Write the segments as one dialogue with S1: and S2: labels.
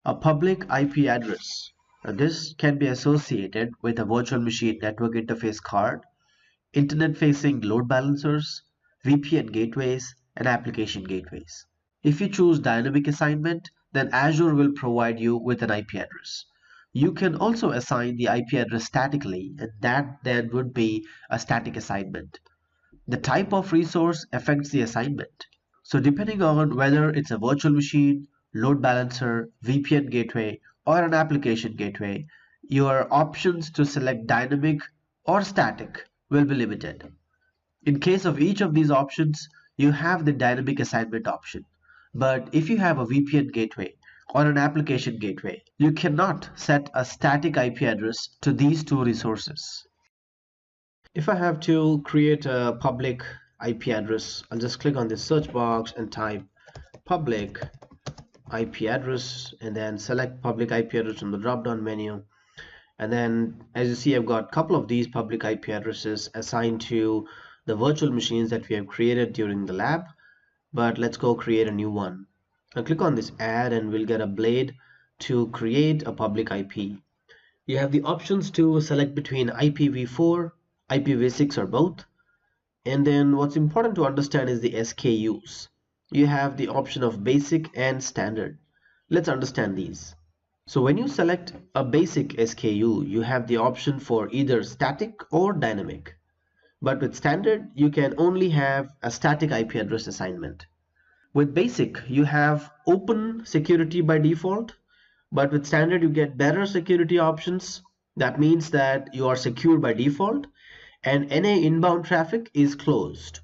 S1: A public IP address. This can be associated with a virtual machine network interface card, internet-facing load balancers, VPN gateways, and application gateways. If you choose dynamic assignment, then Azure will provide you with an IP address. You can also assign the IP address statically, and that then would be a static assignment. The type of resource affects the assignment. So depending on whether it's a virtual machine, load balancer, VPN gateway, or an application gateway, your options to select dynamic or static will be limited. In case of each of these options, you have the dynamic assignment option. But if you have a VPN gateway or an application gateway, you cannot set a static IP address to these two resources. If I have to create a public IP address, I'll just click on the search box and type public IP address and then select public IP address from the drop down menu. And then as you see, I've got a couple of these public IP addresses assigned to the virtual machines that we have created during the lab. But let's go create a new one. I'll click on this add and we'll get a blade to create a public IP. You have the options to select between IPv4, IPv6 or both. And then what's important to understand is the SKUs. You have the option of basic and standard. Let's understand these. So when you select a basic SKU, you have the option for either static or dynamic. But with standard, you can only have a static IP address assignment. With basic, you have open security by default, but with standard, you get better security options. That means that you are secure by default and any inbound traffic is closed.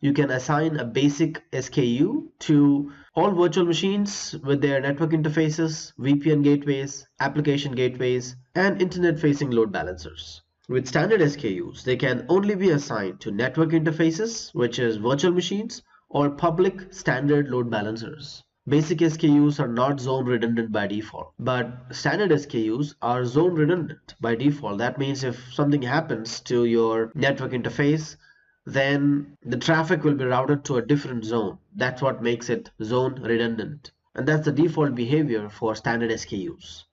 S1: You can assign a basic SKU to all virtual machines with their network interfaces, VPN gateways, application gateways, and internet-facing load balancers. With standard SKUs, they can only be assigned to network interfaces, which is virtual machines, or public standard load balancers. Basic SKUs are not zone redundant by default, but standard SKUs are zone redundant by default. That means if something happens to your network interface, then the traffic will be routed to a different zone. That's what makes it zone redundant. And that's the default behavior for standard SKUs.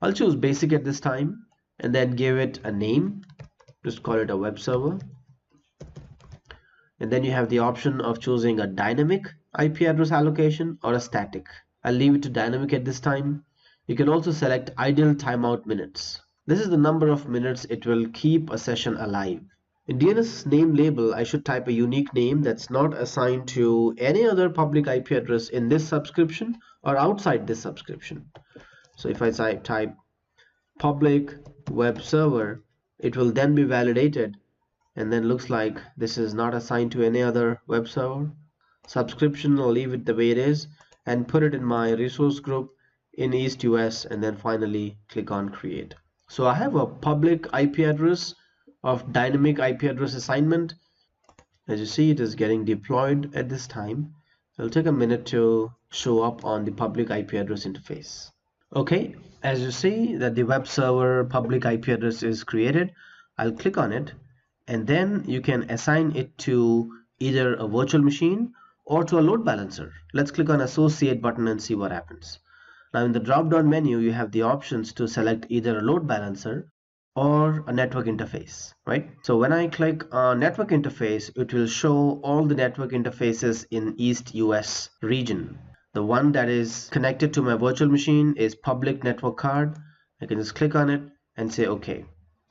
S1: I'll choose basic at this time and then give it a name. Just call it a web server. And then you have the option of choosing a dynamic IP address allocation or a static. I'll leave it to dynamic at this time. You can also select idle timeout minutes. This is the number of minutes it will keep a session alive. In DNS name label, I should type a unique name that's not assigned to any other public IP address in this subscription or outside this subscription. So if I type public web server, it will then be validated and then looks like this is not assigned to any other web server. Subscription, I'll leave it the way it is and put it in my resource group in East US and then finally click on create. So I have a public IP address of dynamic IP address assignment. As you see, it is getting deployed at this time. It'll take a minute to show up on the public IP address interface. Okay, as you see that the web server public IP address is created, I'll click on it and then you can assign it to either a virtual machine or to a load balancer. Let's click on associate button and see what happens. Now in the drop down menu, you have the options to select either a load balancer or a network interface, right? So when I click on network interface, it will show all the network interfaces in East US region. The one that is connected to my virtual machine is public network card. I can just click on it and say okay.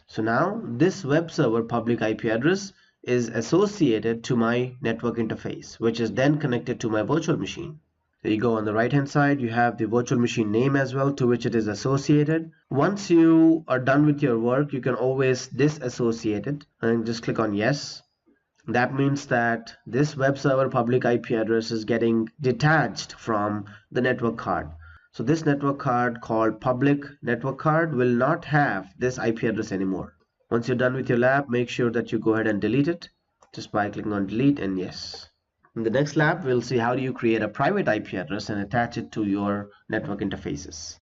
S1: So now this web server public IP address is associated to my network interface, which is then connected to my virtual machine. There you go. On the right hand side, you have the virtual machine name as well to which it is associated. Once you are done with your work, you can always disassociate it and just click on yes. That means that this web server public IP address is getting detached from the network card. So this network card called public network card will not have this IP address anymore. Once you're done with your lab, make sure that you go ahead and delete it just by clicking on delete and yes. In the next lab, we'll see how do you create a private IP address and attach it to your network interfaces.